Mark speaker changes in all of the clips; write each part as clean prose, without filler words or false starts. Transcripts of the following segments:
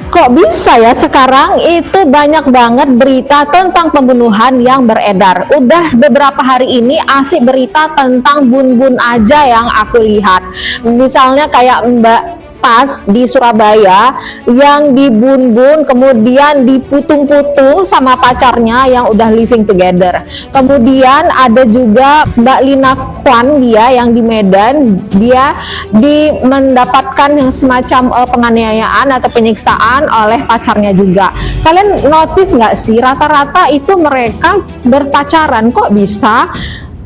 Speaker 1: Kok bisa ya sekarang itu banyak banget berita tentang pembunuhan yang beredar. Udah beberapa hari ini asik berita tentang Bun Bun aja yang aku lihat. Misalnya kayak Mbak Pas di Surabaya yang di Bun Bun kemudian diputung-putung sama pacarnya yang udah living together. Kemudian ada juga Mbak Lina Kwan, dia yang di Medan, dia mendapatkan yang semacam penganiayaan atau penyiksaan oleh pacarnya juga. Kalian notice nggak sih, rata-rata itu mereka berpacaran kok bisa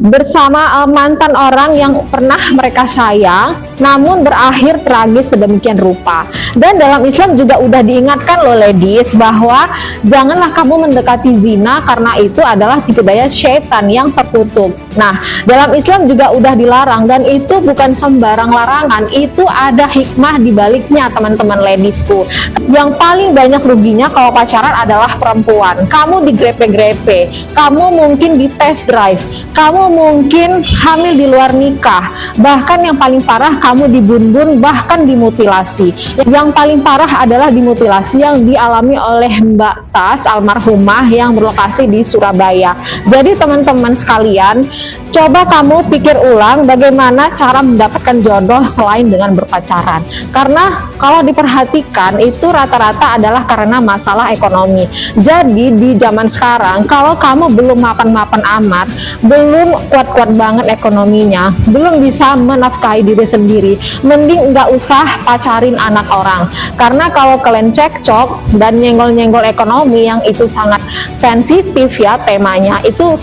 Speaker 1: bersama mantan orang yang pernah mereka sayang, namun berakhir tragis sedemikian rupa. Dan dalam Islam juga udah diingatkan loh ladies, bahwa janganlah kamu mendekati zina karena itu adalah tipu daya syaitan yang tertutup. Nah, dalam Islam juga udah dilarang, dan itu bukan sembarang larangan, itu ada hikmah di baliknya teman-teman ladiesku. Yang paling banyak ruginya kalau pacaran adalah perempuan. Kamu digrepe-grepe, kamu mungkin di test drive, kamu mungkin hamil di luar nikah, bahkan yang paling parah kamu dibun-bun, bahkan dimutilasi. Yang paling parah adalah dimutilasi yang dialami oleh Mbak Tas almarhumah yang berlokasi di Surabaya. Jadi teman-teman sekalian, coba kamu pikir ulang bagaimana cara mendapatkan jodoh selain dengan berpacaran. Karena kalau diperhatikan itu rata-rata adalah karena masalah ekonomi. Jadi di zaman sekarang kalau kamu belum mapan-mapan amat, belum kuat-kuat banget ekonominya, belum bisa menafkahi diri sendiri, mending nggak usah pacarin anak orang. Karena kalau kalian cekcok dan nyenggol-nyenggol ekonomi yang itu sangat sensitif ya temanya, itu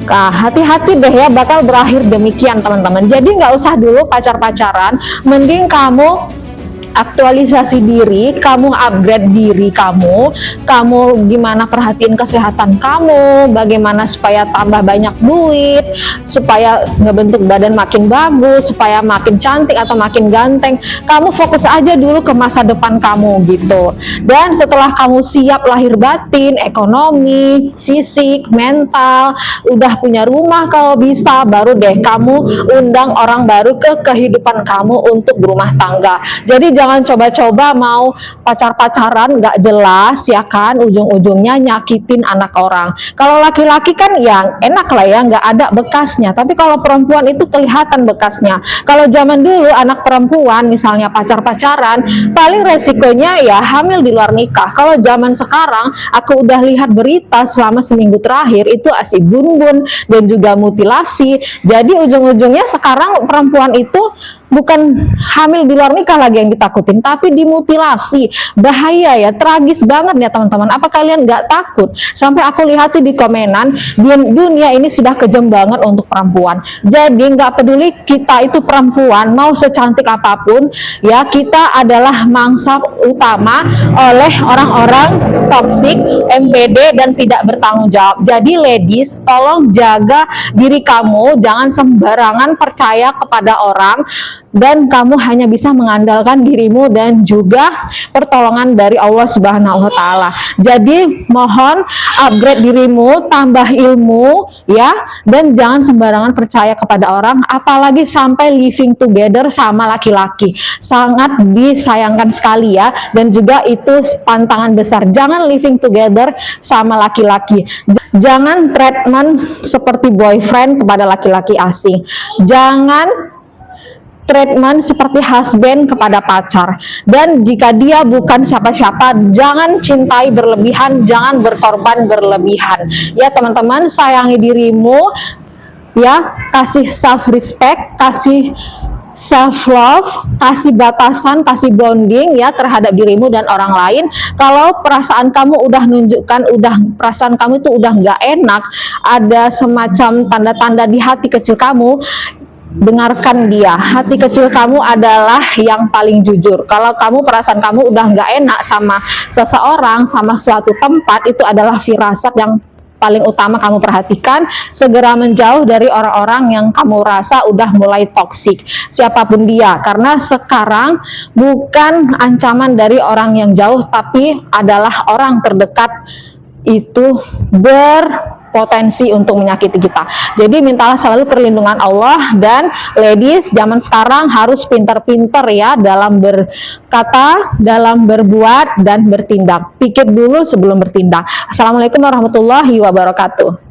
Speaker 1: hati-hati deh ya, bakal berakhir demikian teman-teman. Jadi nggak usah dulu pacar-pacaran, mending kamu aktualisasi diri, kamu upgrade diri kamu gimana perhatiin kesehatan kamu, bagaimana supaya tambah banyak duit, supaya ngebentuk badan makin bagus, supaya makin cantik atau makin ganteng. Kamu fokus aja dulu ke masa depan kamu gitu. Dan setelah kamu siap lahir batin, ekonomi, fisik, mental, udah punya rumah kalau bisa, baru deh kamu undang orang baru ke kehidupan kamu untuk berumah tangga. Jadi jangan coba-coba mau pacar-pacaran gak jelas ya kan, ujung-ujungnya nyakitin anak orang. Kalau laki-laki kan ya enak lah ya, nggak ada bekasnya. Tapi kalau perempuan itu kelihatan bekasnya. Kalau zaman dulu anak perempuan misalnya pacar-pacaran, paling resikonya ya hamil di luar nikah. Kalau zaman sekarang aku udah lihat berita selama seminggu terakhir itu asik bun-bun dan juga mutilasi. Jadi ujung-ujungnya sekarang perempuan itu bukan hamil di luar nikah lagi yang ditakutin, tapi dimutilasi. Bahaya ya, tragis banget ya teman-teman. Apa kalian nggak takut? Sampai aku lihat di komenan, dunia ini sudah kejam banget untuk perempuan. Jadi nggak peduli kita itu perempuan, mau secantik apapun, ya kita adalah mangsa utama oleh orang-orang toksik, MPD, dan tidak bertanggung jawab. Jadi ladies, tolong jaga diri kamu, jangan sembarangan percaya kepada orang, dan kamu hanya bisa mengandalkan dirimu dan juga pertolongan dari Allah Subhanahu wa Ta'ala. Jadi mohon upgrade dirimu, tambah ilmu ya, dan jangan sembarangan percaya kepada orang, apalagi sampai living together sama laki-laki. Sangat disayangkan sekali ya, dan juga itu pantangan besar. Jangan living together sama laki-laki. Jangan treatment seperti boyfriend kepada laki-laki asing. Jangan treatment seperti husband kepada pacar. Dan jika dia bukan siapa-siapa, jangan cintai berlebihan, jangan berkorban berlebihan. Ya teman-teman, sayangi dirimu, ya, kasih self respect, kasih self love, kasih batasan, kasih bonding ya terhadap dirimu dan orang lain. Kalau perasaan kamu udah nunjukkan, perasaan kamu itu udah nggak enak, ada semacam tanda-tanda di hati kecil kamu, dengarkan dia. Hati kecil kamu adalah yang paling jujur. Kalau kamu perasaan kamu udah nggak enak sama seseorang, sama suatu tempat, itu adalah firasat yang paling utama kamu perhatikan. Segera menjauh dari orang-orang yang kamu rasa udah mulai toksik, siapapun dia. Karena sekarang bukan ancaman dari orang yang jauh, tapi adalah orang terdekat itu berpotensi untuk menyakiti kita. Jadi mintalah selalu perlindungan Allah, dan ladies zaman sekarang harus pintar-pintar ya dalam berkata, dalam berbuat dan bertindak. Pikir dulu sebelum bertindak. Assalamualaikum warahmatullahi wabarakatuh.